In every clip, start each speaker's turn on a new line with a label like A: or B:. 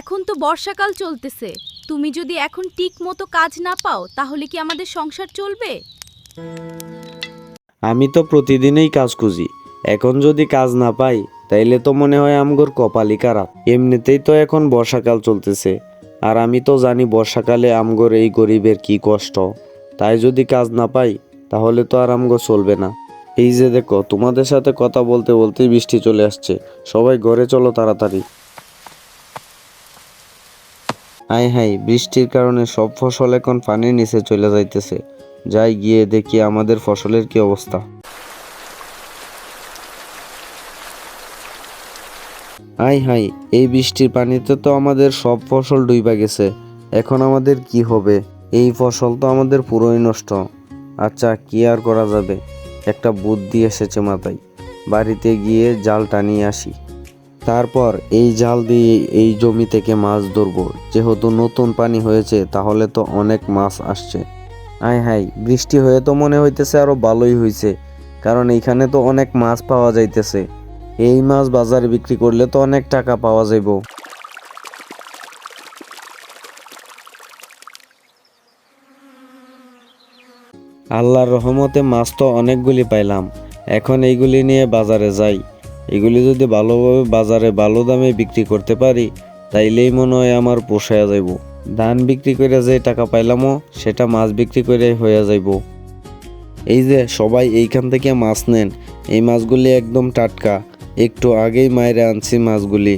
A: এখন তো বর্ষাকাল চলতেছে, তুমি যদি এখন ঠিক মতো কাজ না পাও তাহলে কি আমাদের সংসার চলবে?
B: আমি তো প্রতিদিনই কাজ খুঁজি, এখন যদি কাজ না পাই তাইলে তো মনে হয় আমগোর কপালই খারাপ। এমনিতেই তো এখন বর্ষাকাল চলতেছে, আর আমি তো জানি বর্ষাকালে আমগোর এই গরিবের কি কষ্ট। তাই যদি কাজ না পাই তাহলে তো আর আমগো চলবে না। এই যে দেখো, তোমাদের সাথে কথা বলতে বলতেই বৃষ্টি চলে আসছে। সবাই ঘরে চলো তাড়াতাড়ি। হাই হাই, বৃষ্টির কারণে সব ফসল এখন পানির নিচে চলে যাইতেছে। যাই গিয়ে দেখি আমাদের ফসলের কি অবস্থা। হাই হাই, এই বৃষ্টির পানিতে তো আমাদের সব ফসল ডুইবা গেছে। এখন আমাদের কি হবে? এই ফসল তো আমাদের পুরোই নষ্ট। আচ্ছা, কি আর করা যাবে, একটা বুদ্ধি এসেছে মাথায়। বাড়িতে গিয়ে জাল টানিয়ে আসি, তারপর এই জাল দিয়ে এই জমি থেকে মাছ ধরবো। যেহেতু নতুন পানি হয়েছে তাহলে তো অনেক মাছ আসছে। হাই হাই, বৃষ্টি হয়ে তো মনে হইতেছে আরো ভালোই হয়েছে, কারণ এইখানে তো অনেক মাছ পাওয়া যাইতেছে। এই মাছ বাজারে বিক্রি করলে তো অনেক টাকা পাওয়া যাইব। আল্লাহর রহমতে মাছ তো অনেকগুলি পাইলাম। এখন এইগুলি নিয়ে বাজারে যাই। এগুলি যদি ভালোভাবে বাজারে ভালো দামে বিক্রি করতে পারি তাইলেই মনে হয় আমার পোষায়া যাইব। ধান বিক্রি করে যে টাকা পাইলামও সেটা মাছ বিক্রি করে হয়ে যাইব। এই যে সবাই এইখান থেকে মাছ নেন, এই মাছগুলি একদম টাটকা, একটু আগেই মাইরে আনছি মাছগুলি।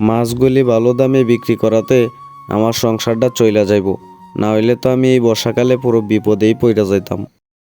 B: মাছগুলি ভালো দামে বিক্রি করাতে আমার সংসারটা চইলা যাইব, না হইলে তো আমি এই বর্ষাকালে পুরো বিপদেই পইড়া যাইতাম।